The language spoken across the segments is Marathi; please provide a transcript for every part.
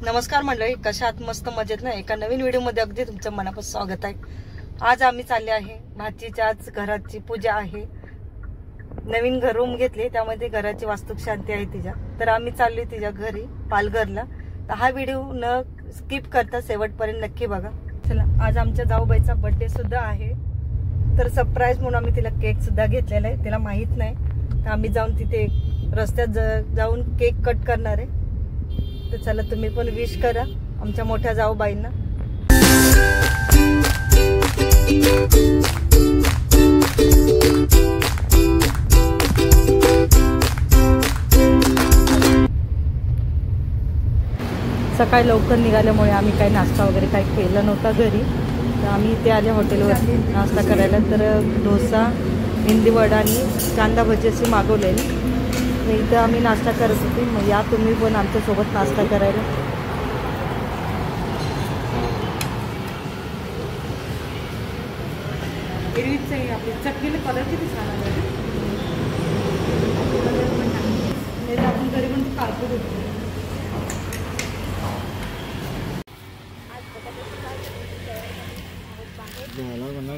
नमस्कार मंडळी, कशा आहात? मस्त मजेत ना? एका नवीन व्हिडिओ मध्ये अगदी तुमचं मनापासून स्वागत आहे. आज आम्ही चालले आहे भाचीच्या आज घराची पूजा आहे. नवीन घर रूम घेतली, त्यामध्ये घराची वास्तुक शांती आहे तिच्या. तर आम्ही चाललोय तिच्या घरी पालघरला. तर हा व्हिडिओ न स्किप करता शेवटपर्यंत नक्की बघा. चला, आज आमच्या जाऊबाईचा बर्थडे सुद्धा आहे. तर सरप्राईज म्हणून आम्ही तिला केक सुद्धा घेतलेला आहे. तिला माहित नाही, तर आम्ही जाऊन तिथे रस्त्यात जाऊन केक कट करणार आहे. तर चला, तुम्ही पण विश करा आमच्या मोठ्या जाऊबाईंना. सकाळी लवकर निघाल्यामुळे आम्ही काही नाश्ता वगैरे काही केला नव्हता घरी. तर आम्ही इथे आले हॉटेलवर नाश्ता करायला. तर डोसा, मेंदी वडा आणि कांदा भजी अशी मागवलेली. इथं आम्ही नाश्ता करत होते. मग या तुम्ही पण आमच्यासोबत नाश्ता करायला. आपली चटणीला कलर किती छान आला. आपण घरी पण काढतो होतो.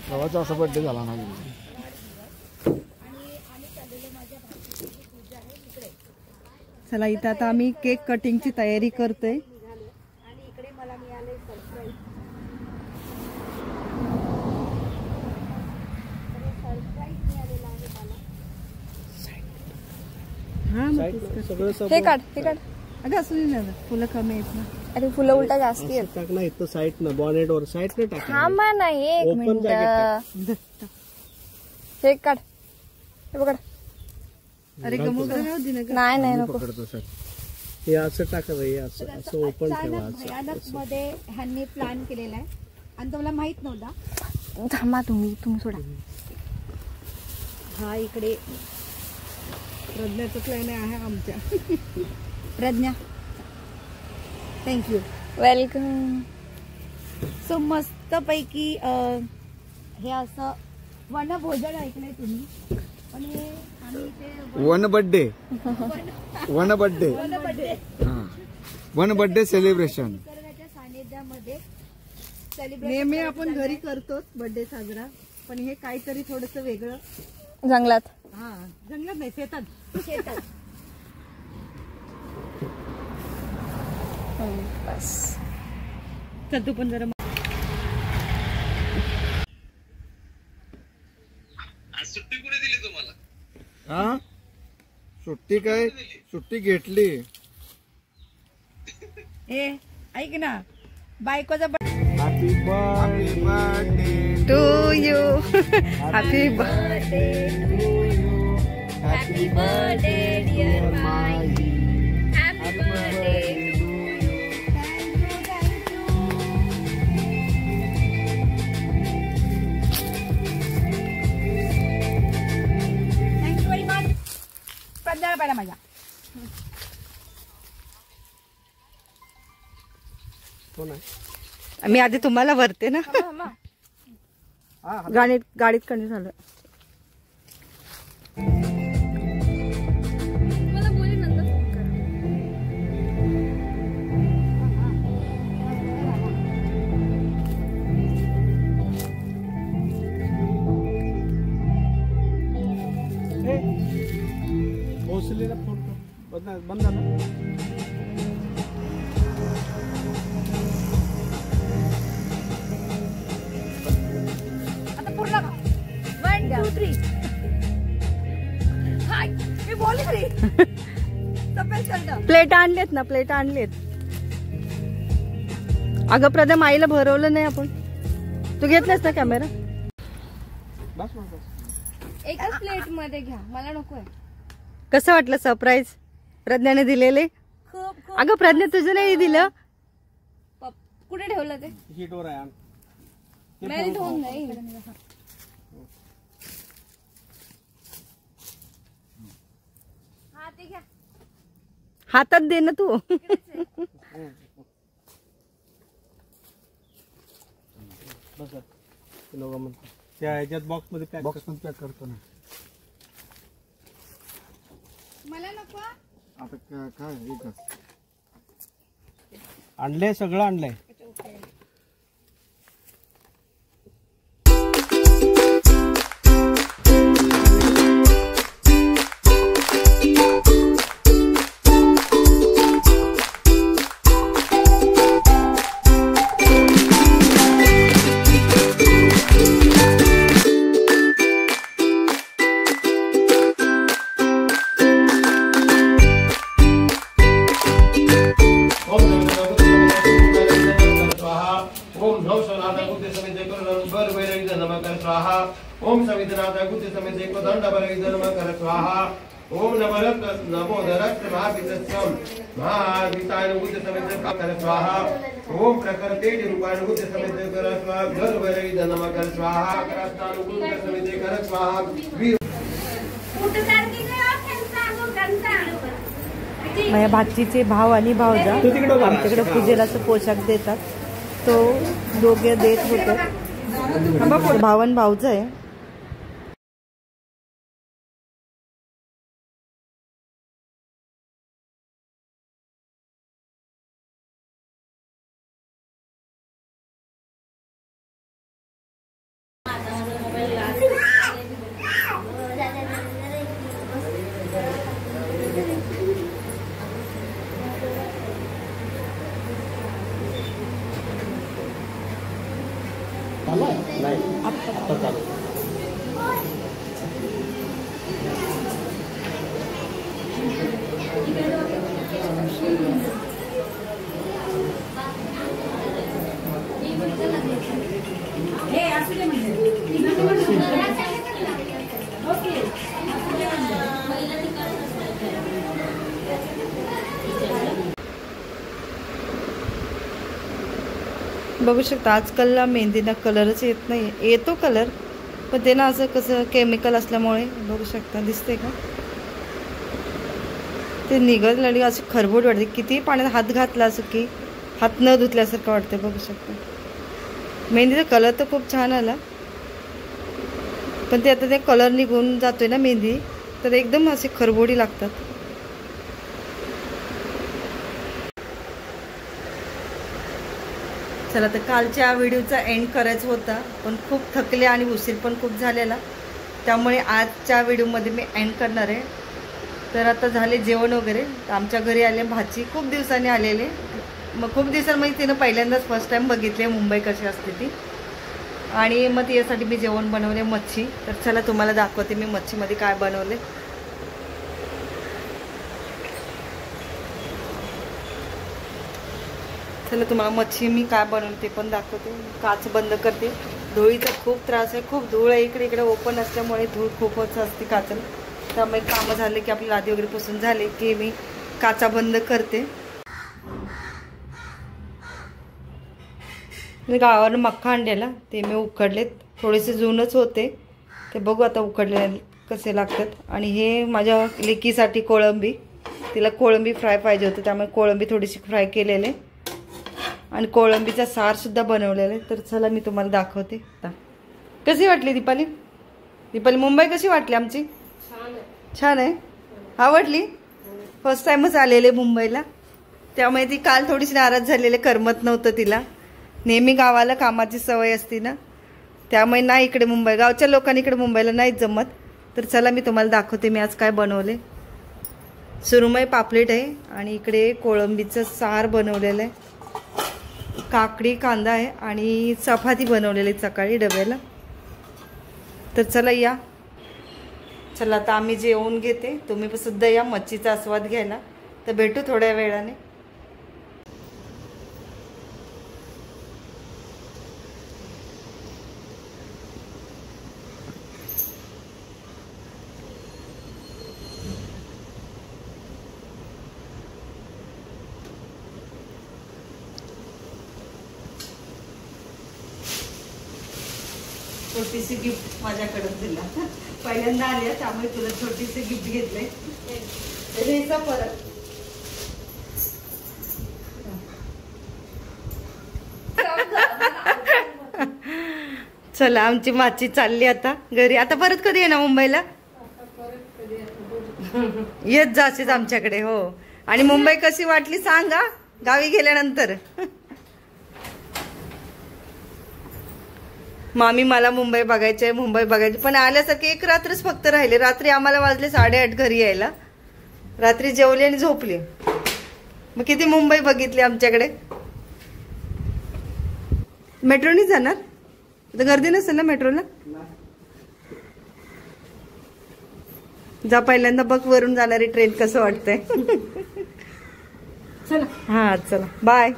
कवाचा असा बर्थडे झाला ना. चला, इथं आता आम्ही केक कटिंगची तयारी करतोय. हे काढ हे काढ. अगं असू दे ना, फुलं कमी आहेत ना. अरे फुलं उलटा जास्ती आहेत. टाक ना इथं साईड ना, बॉनेट वर साईड ने टाक. थांबा ना एक मिनिट. हे काढ, हे पकड. अरे गमू नाही नाही नको. पकडतो सर, हे असं टाका भाई, असं ओपन ठेवा. भयानक मध्ये ह्यांनी प्लॅन केलेला आहे आणि तुम्हाला माहित नव्हता. थांबा, तुम्ही सोडा. हा इकडे प्रज्ञाचा प्लॅन आहे आमच्या. प्रज्ञा, थँक्यू. वेलकम. सो मस्त पैकी हे असं वनभोजन ऐकलंय तुम्ही, पण हे आम्ही ते one birthday one birthday celebration निसर्गाच्या सानिध्यामध्ये नेहमी आपण घरी करतोच बर्थडे साजरा, पण हे काहीतरी थोडस वेगळं. जंगलात. हा, जंगलात नाही, शेतात. बस. चल तू पण जरा. सुट्टी कुठे दिली तुम्हाला? हा, सुट्टी काय, सुट्टी घेतली. हे ऐक ना, बायकोचा happy birthday to you. Happy birthday to you. Happy birthday dear माई. Happy birthday. प्रज्ञाला पाहिला माझ्या. मी आधी तुम्हाला भरते ना. गाडीत कमी झालं. मला बोली नंतर फोन करा. भोसलेला फोन कर. बंद झाला. आता पूर्ण 1 2 3. हाय, मी बोलली तरी. प्लेट आणलेत ना, प्लेट आणलेत. अगं प्रज्ञा, माईला भरवलं नाही आपण. तू घेतलास ना कॅमेरा? बस बस. एकच प्लेट मध्ये घ्या, मला नकोय. कसं वाटलं सरप्राईज प्रज्ञाने दिलेले? खूप. अगं प्रज्ञा, तुझं नाही दिलं. कुठे ठेवलं ते? हीटवर आहे. नाही ठेवून नाही. हा, ते घ्या. हातात दे ना तू. बस त्या ह्याच्यात बॉक्स मध्ये पॅक करतो ना. मला नको. आता काय एकच आणलंय सगळं आणलंय. ओम सवितनाथ गुप्त समित एक दंड बलि धर्म कर स्वाहा. ओम नमरत नमो दरक्त महापितस्यम महाविताय गुप्त समित कर स्वाहा. ओम प्रकृते रूपान गुप्त समित कर स्वाहा. घर बलि धर्म कर स्वाहा. करस्तान गुप्त समित कर स्वाहा. माझ्या भाचीचे भाव आणि भावजा आमच्याकडे पूजेला पोशाख देतात. तो दोघे देत होते. भाव आणि भाऊच आहे. बघू शकता आजकालला मेहंदीला कलरच येत नाही. येतो कलर पण ते ना असं कसं केमिकल असल्यामुळे बघू शकता दिसते का ते निघाली अशी खरबूट वाटते. किती पाण्यात हात घातला असं की हात न धुतल्यासारखं वाटते. बघू शकता मेहंदीचा कलर तर खूप छान आला पण ते आता ते कलर निघून जातोय ना मेहंदी तर एकदम असे खरबुडी लागतात. चला तर कालच्या व्हिडिओचा एंड करायचा होता पण खूप थकले आणि उशीर पण खूप झालेला त्यामुळे आजच्या व्हिडिओमध्ये मी एंड करणार आहे. तर आता झाले जेवण वगैरे. आमच्या घरी आले भाची खूप दिवसांनी आलेले. मग खूप दिवसांमध्ये तिनं पहिल्यांदाच फर्स्ट टाइम बघितले मुंबई कशी असते ती आणि मग तिच्यासाठी मी जेवण बनवले मच्छी. तर चला तुम्हाला दाखवते मी मच्छीमध्ये काय बनवले. चला तुम्हाला मच्छी मी काय बनवते ते पण दाखवते. काच बंद करते. धुळीचा खूप त्रास आहे. खूप धूळ आहे इकडे. इकडे ओपन असल्यामुळे धूळ खूपच असते काचल. त्यामुळे कामं झाले की आपली लादी वगैरे पुसून झाले की मी काचा बंद करते. गावावर मक्का आणलेला ते मी उकडलेत. थोडेसे जुनच होते ते बघू आता उकडले कसे लागतात. आणि हे माझ्या लेकीसाठी कोळंबी. तिला कोळंबी फ्राय पाहिजे होतं त्यामुळे कोळंबी थोडीशी फ्राय केलेले आणि कोळंबीचा सारसुद्धा बनवलेला आहे. तर चला मी तुम्हाला दाखवते. कशी वाटली दीपाली? दीपाली मुंबई कशी वाटली आमची? छान आहे. आवडली? फर्स्ट टाइमच आलेले मुंबईला त्यामुळे ती काल थोडीशी नाराज झालेले. करमत नव्हतं तिला. नेहमी गावाला कामाची सवय असते ना त्यामुळे नाही इकडे मुंबई गावच्या लोकांनी इकडे मुंबईला नाहीच जमत. तर चला मी तुम्हाला दाखवते मी आज काय बनवले. सुरमई पापलेट आहे आणि इकडे कोळंबीचं सार बनवलेलं आहे. काकडी कांदा आहे आणि चपाती बनवलेली सकाळी डब्याला. तर चला या. चला आता आम्ही जेवून घेते. तुम्ही सुद्धा या मच्छीचा आस्वाद घ्यायला. तर भेटू थोड्या वेळाने. छोटीशी गिफ्ट माझ्याकडे दिला. पहिल्यांदा आली त्यामुळे तुला छोटीशी गिफ्ट घेतले. परत चला आमची माची चालली आता घरी. आता परत कधी येणार मुंबईला? येत जाशील आमच्याकडे. हो. आणि मुंबई कशी वाटली सांगा. गावी गेल्यानंतर. मामी मला मुंबई बघायची, मुंबई बघायची, पण आल्यासारखे एक रात्रच फक्त राहिले. रात्री आम्हाला वाजले 8:30 घरी यायला. रात्री जेवली आणि झोपली. मग किती मुंबई बघितली आमच्याकडे. मेट्रोनी जाणार तर गर्दी नसेल ना मेट्रोला. जा पहिल्यांदा बघ वरून जाणारी ट्रेन कसं वाटतंय. चला. हा चला बाय.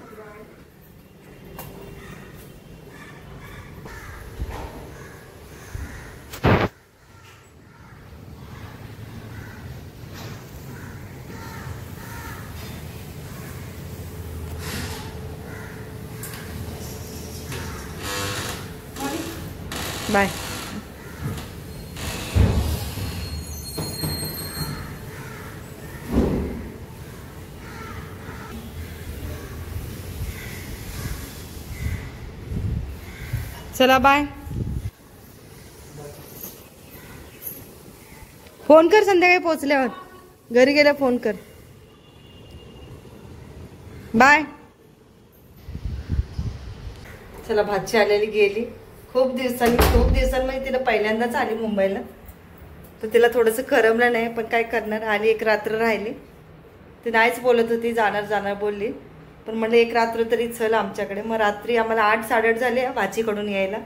बाय. चला बाय. फोन कर संध्याकाळी पोहोचल्यावर. घरी गेल्या फोन कर. बाय. चला भाची आलेली गेली. खूप दिवसांमध्ये तिला पहिल्यांदाच आली मुंबईला. तर तिला थोडंसं करमलं नाही, पण काय करणार. आली, एक रात्र राहिली. ती नाहीच बोलत होती, जाणार बोलली. पण म्हणलं एक रात्र तरी चल आमच्याकडे. मग रात्री आम्हाला 8-8:30 झाले भाचीकडून यायला.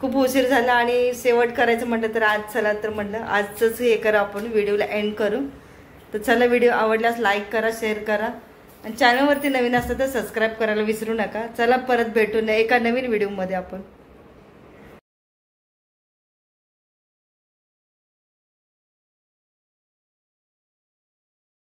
खूप उशीर झाला आणि शेवट करायचं म्हटलं तर आज चला, तर म्हटलं आजच हे करा, आपण व्हिडिओला एंड करू. तर चला, व्हिडिओ आवडल्यास लाईक करा, शेअर करा आणि चॅनलवरती नवीन असतं तर सबस्क्राईब करायला विसरू नका. चला परत भेटू एका नवीन व्हिडिओमध्ये आपण.